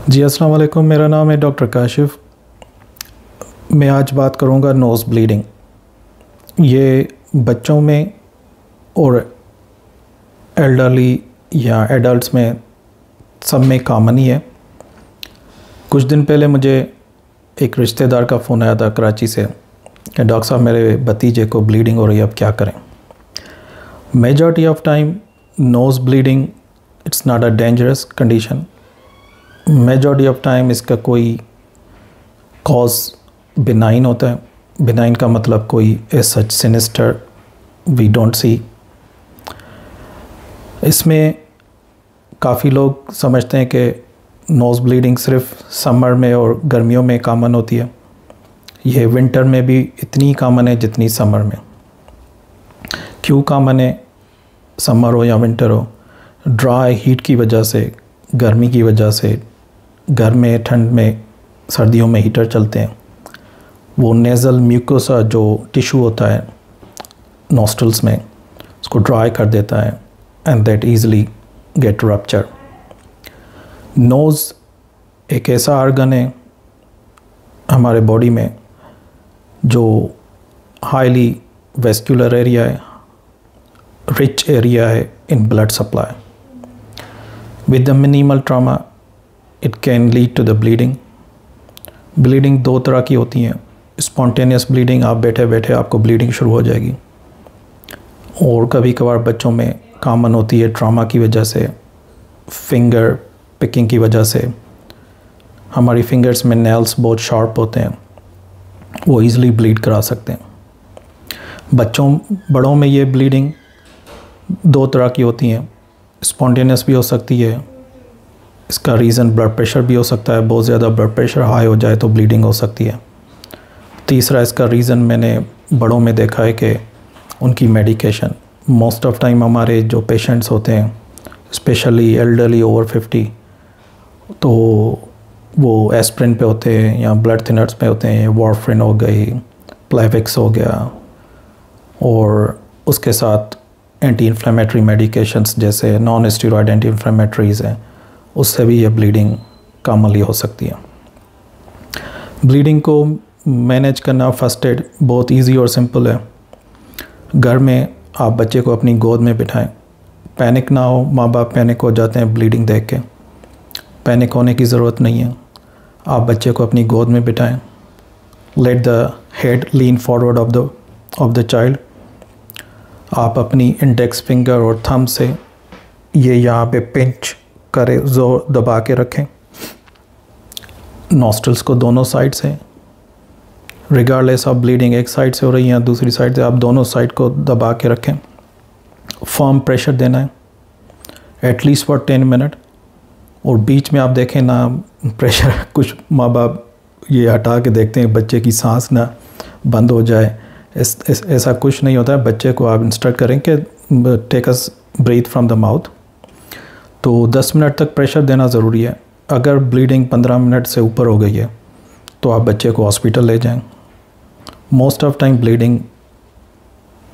जी अस्सलाम वालेकुम। मेरा नाम है डॉक्टर काशिफ़। मैं आज बात करूंगा नोज़ ब्लीडिंग। ये बच्चों में और एल्डरली या एडल्ट्स में सब में कॉमन ही है। कुछ दिन पहले मुझे एक रिश्तेदार का फ़ोन आया था कराची से कि डॉक्टर साहब मेरे भतीजे को ब्लीडिंग हो रही है, अब क्या करें। Majority of time nose bleeding it's not a dangerous condition. Majority of time इसका कोई कॉज बिनाइन होता है। बिनाइन का मतलब कोई as such sinister we don't see. इसमें काफ़ी लोग समझते हैं कि नोज़ ब्लीडिंग सिर्फ समर में और गर्मियों में कॉमन होती है। ये विंटर में भी इतनी कॉमन है जितनी समर में। क्यों कॉमन है, समर हो या विंटर हो? ड्राई हीट की वजह से, गर्मी की वजह से, घर में ठंड में सर्दियों में हीटर चलते हैं, वो नेज़ल म्यूकोसा जो टिश्यू होता है नॉस्ट्रल्स में उसको ड्राई कर देता है and that easily get rupture. Nose एक ऐसा आर्गन है हमारे बॉडी में जो हाईली वेस्कुलर एरिया है, रिच एरिया है in blood supply. With the minimal trauma it can lead to the bleeding. Bleeding दो तरह की होती हैं। स्पॉन्टेनियस ब्लीडिंग, आप बैठे बैठे आपको ब्लीडिंग शुरू हो जाएगी, और कभी कभार बच्चों में कॉमन होती है ट्रॉमा की वजह से, फिंगर पिकिंग की वजह से। हमारी फिंगर्स में नेल्स बहुत शार्प होते हैं, वो ईज़िली ब्लीड करा सकते हैं। बड़ों में ये ब्लीडिंग दो तरह की होती हैं। स्पॉन्टेनियस भी हो सकती है, इसका रीज़न ब्लड प्रेशर भी हो सकता है, बहुत ज़्यादा ब्लड प्रेशर हाई हो जाए तो ब्लीडिंग हो सकती है। तीसरा इसका रीज़न मैंने बड़ों में देखा है कि उनकी मेडिकेशन। मोस्ट ऑफ टाइम हमारे जो पेशेंट्स होते हैं स्पेशली एल्डरली ओवर 50, तो वो एस्प्रिन पे होते हैं या ब्लड थिनर्स पे होते हैं। वारफरिन हो गई, प्लेविक्स हो गया, और उसके साथ एंटी इन्फ्लेमेटरी मेडिकेशंस जैसे नॉन स्टेरॉयड एंटी इन्फ्लेमेटरीज़ हैं, उससे भी ये ब्लीडिंग कॉमनली हो सकती है। ब्लीडिंग को मैनेज करना, फर्स्ट एड बहुत इजी और सिंपल है। घर में आप बच्चे को अपनी गोद में बिठाएं, पैनिक ना हो। माँ बाप पैनिक हो जाते हैं ब्लीडिंग देख के, पैनिक होने की ज़रूरत नहीं है। आप बच्चे को अपनी गोद में बिठाएं। Let the head lean forward of the child. आप अपनी इंडेक्स फिंगर और थंब से ये यहाँ पे पिंच करे, जोर दबा के रखें नॉस्ट्रल्स को दोनों साइड से। रिगार्डलेस ऑफ ब्लीडिंग एक साइड से हो रही है दूसरी साइड से, आप दोनों साइड को दबा के रखें। फर्म प्रेशर देना है एटलीस्ट फॉर 10 मिनट। और बीच में आप देखें ना प्रेशर, कुछ माँ बाप ये हटा के देखते हैं बच्चे की सांस ना बंद हो जाए। ऐसा कुछ नहीं होता है। बच्चे को आप इंस्ट्रक्ट करें कि take us breath from the mouth. तो 10 मिनट तक प्रेशर देना ज़रूरी है। अगर ब्लीडिंग 15 मिनट से ऊपर हो गई है तो आप बच्चे को हॉस्पिटल ले जाएं। मोस्ट ऑफ टाइम ब्लीडिंग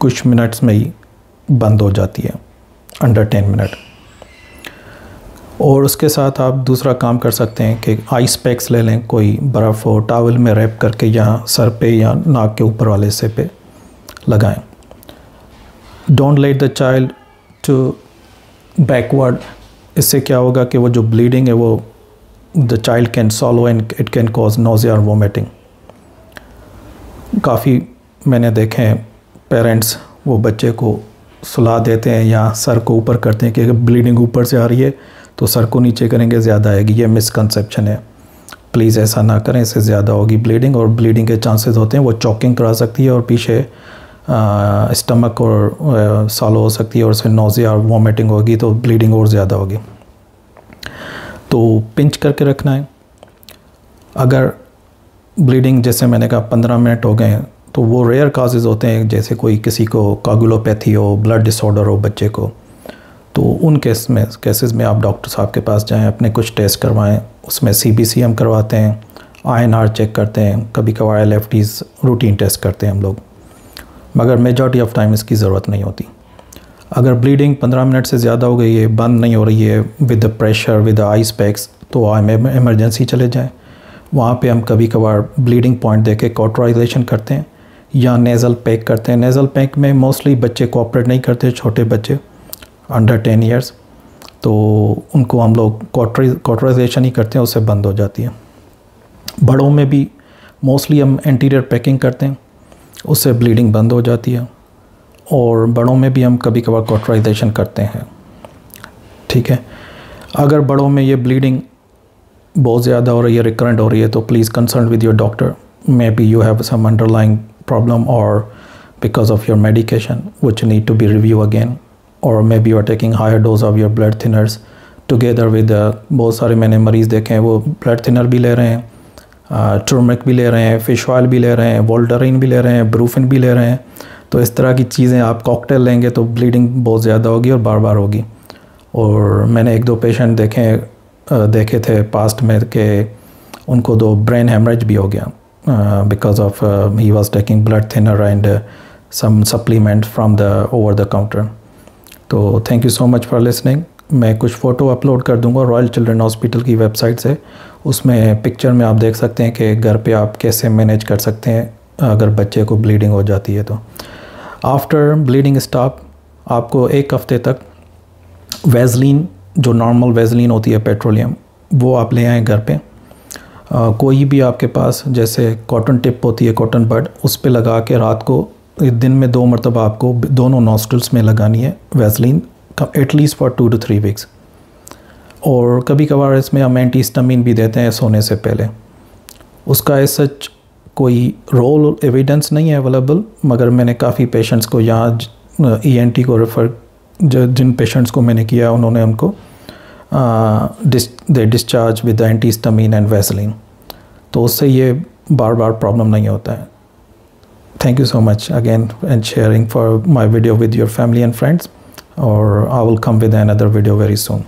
कुछ मिनट्स में ही बंद हो जाती है, अंडर 10 मिनट। और उसके साथ आप दूसरा काम कर सकते हैं कि आइस पैक्स ले लें, कोई बर्फ़ हो, टॉवल में रैप करके यहाँ सर पे या नाक के ऊपर वाले हिस्से पे लगाएं। Don't let the child to backward. इससे क्या होगा कि वो जो ब्लीडिंग है वो the child can swallow and it can cause nausea और वोमिटिंग। काफ़ी मैंने देखे हैं पेरेंट्स वो बच्चे को सुला देते हैं या सर को ऊपर करते हैं कि अगर ब्लीडिंग ऊपर से आ रही है तो सर को नीचे करेंगे ज़्यादा आएगी। ये मिसकंसेप्शन है, प्लीज़ ऐसा ना करें, इससे ज़्यादा होगी ब्लीडिंग, और ब्लीडिंग के चांसेस होते हैं वो चॉकिंग करा सकती है और पीछे स्टमक और सॉलो हो सकती है, और उससे नोज़िया और वोमिटिंग होगी तो ब्लीडिंग और ज़्यादा होगी। तो पिंच करके रखना है। अगर ब्लीडिंग जैसे मैंने कहा 15 मिनट हो गए हैं तो वो रेयर काजेज़ होते हैं, जैसे कोई किसी को कोगुलोपैथी हो, ब्लड डिसऑर्डर हो बच्चे को, तो उन केसेस में आप डॉक्टर साहब के पास जाएं, अपने कुछ टेस्ट करवाएं। उसमें CBCM करवाते हैं, INR चेक करते हैं, कभी कभार LFTs रूटीन टेस्ट करते हैं हम लोग, मगर मेजॉरिटी ऑफ टाइम इसकी ज़रूरत नहीं होती। अगर ब्लीडिंग 15 मिनट से ज़्यादा हो गई है, बंद नहीं हो रही है with the pressure, with the ice packs, तो हम इमरजेंसी चले जाएं। वहाँ पे हम कभी कभार ब्लीडिंग पॉइंट देके कॉटराइजेशन करते हैं या नेज़ल पैक करते हैं। नेज़ल पैक में मोस्टली बच्चे कोऑपरेट नहीं करते, छोटे बच्चे अंडर 10 ईयर्स, तो उनको हम लोग कॉटराइजेशन ही करते हैं, उससे बंद हो जाती है। बड़ों में भी मोस्टली हम एंटीरियर पैकिंग करते हैं, उससे ब्लीडिंग बंद हो जाती है। और बड़ों में भी हम कभी कभार कॉटराइजेशन करते हैं। ठीक है, अगर बड़ों में ये ब्लीडिंग बहुत ज़्यादा हो रही है, रिकरेंट हो रही है, तो please consult with your doctor. May be you have some underlying problem और because of your medication which need to be review again, और may be you are taking higher dose of your blood thinners together with बहुत सारे मैंने मरीज़ देखे हैं, वो blood thinner भी ले रहे हैं, टर्मरिक भी ले रहे हैं, फ़िश ऑयल भी ले रहे हैं, वोल्टरिन भी ले रहे हैं, ब्रूफिन भी ले रहे हैं। तो इस तरह की चीज़ें आप कॉकटेल लेंगे तो ब्लीडिंग बहुत ज़्यादा होगी और बार बार होगी। और मैंने 1-2 पेशेंट देखे थे पास्ट में कि उनको 2 ब्रेन हेमरेज भी हो गया because of he was taking blood thinner and some supplement from the over the counter. तो thank you so much for listening. मैं कुछ फ़ोटो अपलोड कर दूंगा रॉयल चिल्ड्रन हॉस्पिटल की वेबसाइट से, उसमें पिक्चर में आप देख सकते हैं कि घर पे आप कैसे मैनेज कर सकते हैं अगर बच्चे को ब्लीडिंग हो जाती है। तो आफ्टर ब्लीडिंग स्टॉप आपको 1 हफ़्ते तक वैसलीन, जो नॉर्मल वैसलीन होती है पेट्रोलियम, वो आप ले आएँ घर पे। कोई भी आपके पास जैसे कॉटन टिप होती है, कॉटन बड, उस पे लगा के रात को दिन में 2 मरतबा आपको दोनों नॉस्ट्रल्स में लगानी है Vaseline, at least for 2 to 3 weeks. और कभी कभार इसमें हम एंटीहिस्टामिन भी देते हैं सोने से पहले। उसका एज सच कोई रोल एविडेंस नहीं है अवेलेबल, मगर मैंने काफ़ी पेशेंट्स को यहाँ ENT को रेफ़र, जिन पेशेंट्स को मैंने किया उन्होंने हमको दे discharge with antihistamine and Vaseline, तो उससे ये बार बार प्रॉब्लम नहीं होता है। Thank you so much again and sharing for my video with your family and friends, और I will come with another video very soon.